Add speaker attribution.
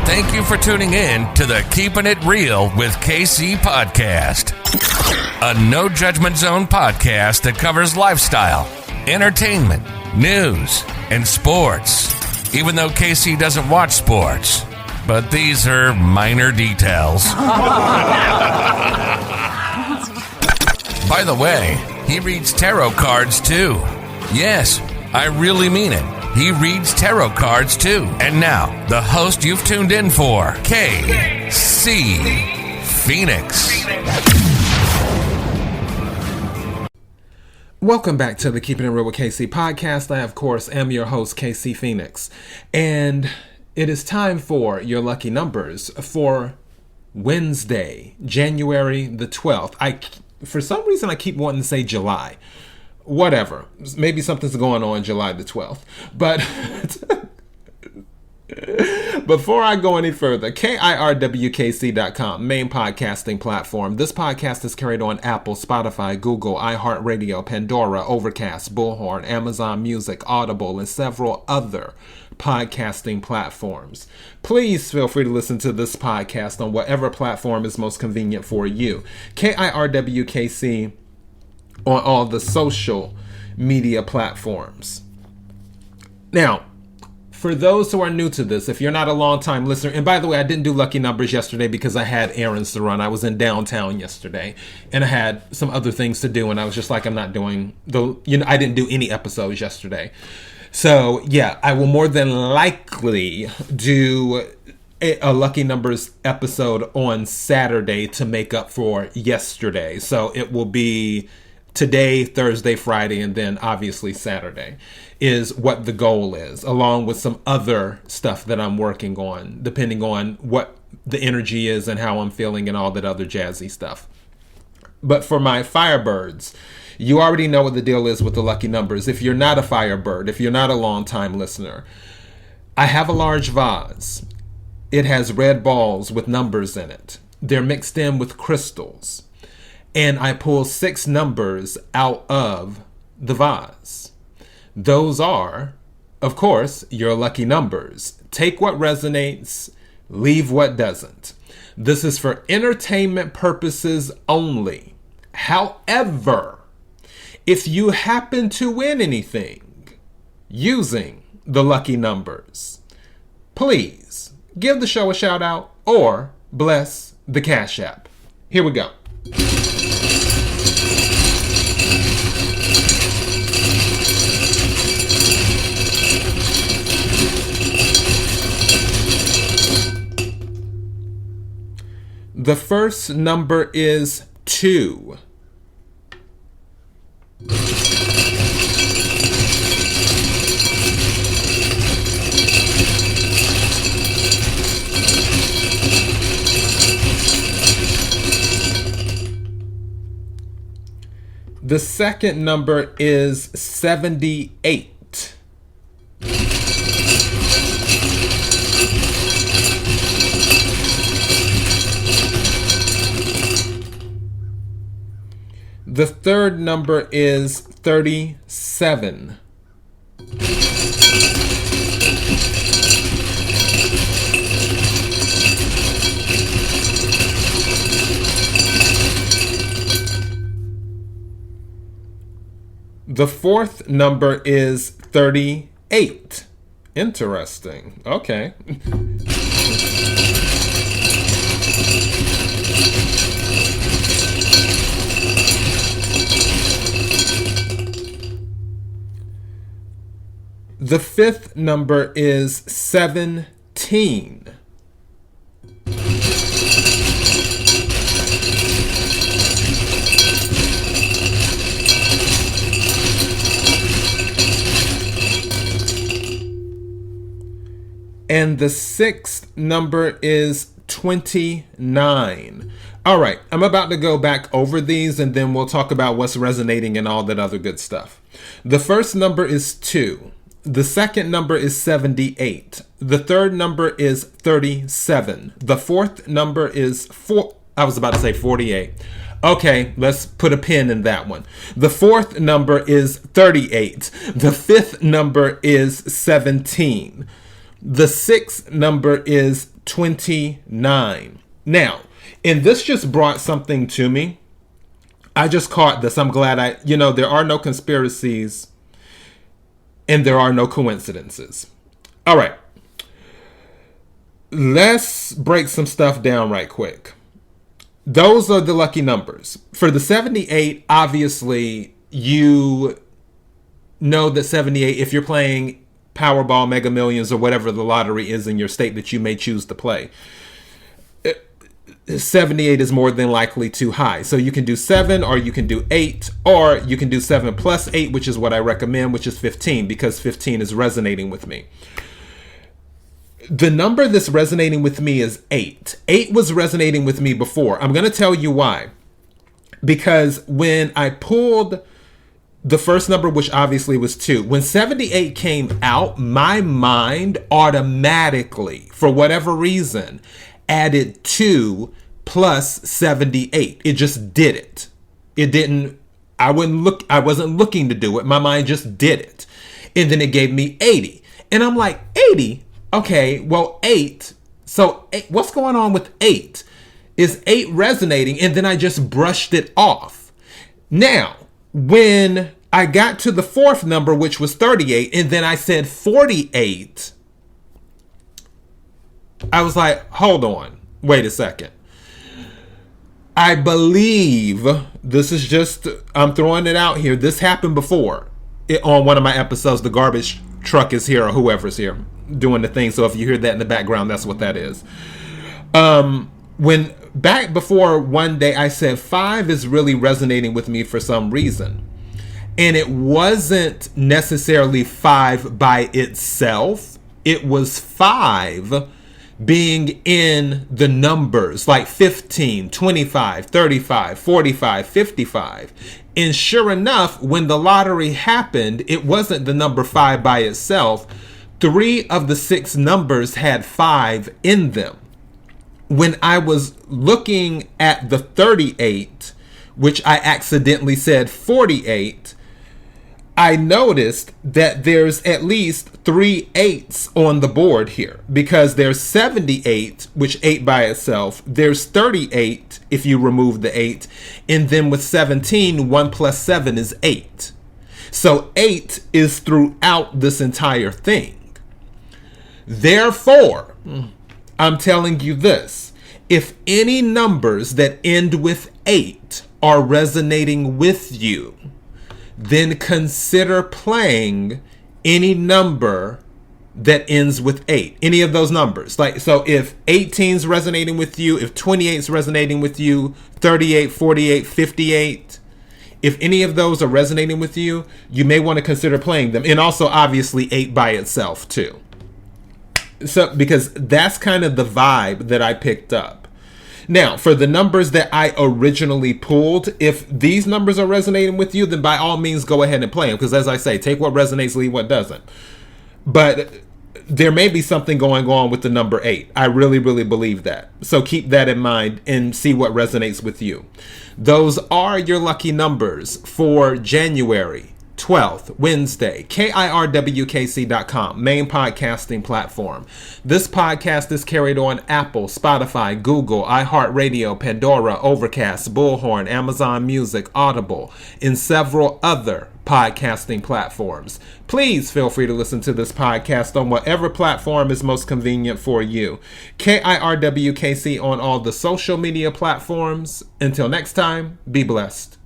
Speaker 1: Thank you for tuning in to the Keeping It Real with KC podcast, a no judgment zone podcast that covers lifestyle, entertainment, news, and sports. Even though KC doesn't watch sports, but these are minor details. By the way, he reads tarot cards too. Yes, I really mean it. He reads tarot cards too. And now, the host you've tuned in for, KC Phoenix.
Speaker 2: Welcome back to the Keeping It Real with KC podcast. I, of course, am your host, KC Phoenix. And it is time for your lucky numbers for Wednesday, January the 12th. For some reason, I keep wanting to say July. Whatever. Maybe something's going on July the 12th. But before I go any further, kirwkc.com, main podcasting platform. This podcast is carried on Apple, Spotify, Google, iHeartRadio, Pandora, Overcast, Bullhorn, Amazon Music, Audible, and several other podcasting platforms. Please feel free to listen to this podcast on whatever platform is most convenient for you. KIRWKC on all the social media platforms. Now, for those who are new to this, if you're not a long-time listener, and by the way, I didn't do lucky numbers yesterday because I had errands to run. I was in downtown yesterday, and I had some other things to do, and I was just like, I'm not doing I didn't do any episodes yesterday. So, yeah, I will more than likely do a lucky numbers episode on Saturday to make up for yesterday. So it will be today, Thursday, Friday, and then obviously Saturday is what the goal is, along with some other stuff that I'm working on, depending on what the energy is and how I'm feeling and all that other jazzy stuff. But for my Firebirds, you already know what the deal is with the lucky numbers. If you're not a Firebird, if you're not a long-time listener, I have a large vase. It has red balls with numbers in it. They're mixed in with crystals. And I pull 6 numbers out of the vase. Those are, of course, your lucky numbers. Take what resonates, leave what doesn't. This is for entertainment purposes only. However, if you happen to win anything using the lucky numbers, please give the show a shout out or bless the CashApp. Here we go. The first number is 2. The second number is 78. The third number is 37. The fourth number is 38. Interesting. Okay. The fifth number is 17. And the sixth number is 29. All right, I'm about to go back over these and then we'll talk about what's resonating and all that other good stuff. The first number is 2. The second number is 78. The third number is 37. The fourth number is 48. Okay, let's put a pin in that one. The fourth number is 38. The fifth number is 17. The sixth number is 29. Now, and this just brought something to me. I just caught this. I'm glad there are no conspiracies and there are no coincidences. All right. Let's break some stuff down right quick. Those are the lucky numbers. For the 78, obviously, you know that 78, if you're playing Powerball, Mega Millions, or whatever the lottery is in your state that you may choose to play, 78 is more than likely too high. So you can do 7, or you can do 8, or you can do 7 plus 8, which is what I recommend, which is 15, because 15 is resonating with me. The number that's resonating with me is 8. 8 was resonating with me before. I'm going to tell you why. Because when I pulled the first number, which obviously was 2, when 78 came out, my mind automatically, for whatever reason, added 2 plus 78. It just did it. It didn't, I wasn't looking to do it. My mind just did it. And then it gave me 80. And I'm like, 80? Okay, well, 8. So what's going on with 8? Is 8 resonating? And then I just brushed it off. Now, when I got to the fourth number, which was 38, and then I said 48, I was like, hold on, wait a second. I believe this is just, I'm throwing it out here. This happened before on one of my episodes. The garbage truck is here, or whoever's here doing the thing. So if you hear that in the background, that's what that is. When back before one day, I said 5 is really resonating with me for some reason. And it wasn't necessarily 5 by itself. It was 5 being in the numbers like 15, 25, 35, 45, 55. And sure enough, when the lottery happened, it wasn't the number 5 by itself. 3 of the 6 numbers had 5 in them. When I was looking at the 38, which I accidentally said 48, I noticed that there's at least 3 8s on the board here, because there's 78, which 8 by itself. There's 38 if you remove the 8. And then with 17, 1 plus 7 is 8. So 8 is throughout this entire thing. Therefore, I'm telling you this. If any numbers that end with 8 are resonating with you, then consider playing any number that ends with 8. Any of those numbers. Like, so if 18 is resonating with you, if 28 is resonating with you, 38, 48, 58, if any of those are resonating with you, you may want to consider playing them. And also, obviously, 8 by itself, too. So, because that's kind of the vibe that I picked up. Now, for the numbers that I originally pulled, if these numbers are resonating with you, then by all means go ahead and play them. Because as I say, take what resonates, leave what doesn't. But there may be something going on with the number 8. I really, really believe that. So keep that in mind and see what resonates with you. Those are your lucky numbers for January 12th, Wednesday. kirwkc.com, main podcasting platform. This podcast is carried on Apple, Spotify, Google, iHeartRadio, Pandora, Overcast, Bullhorn, Amazon Music, Audible, and several other podcasting platforms. Please feel free to listen to this podcast on whatever platform is most convenient for you. KIRWKC on all the social media platforms. Until next time, be blessed.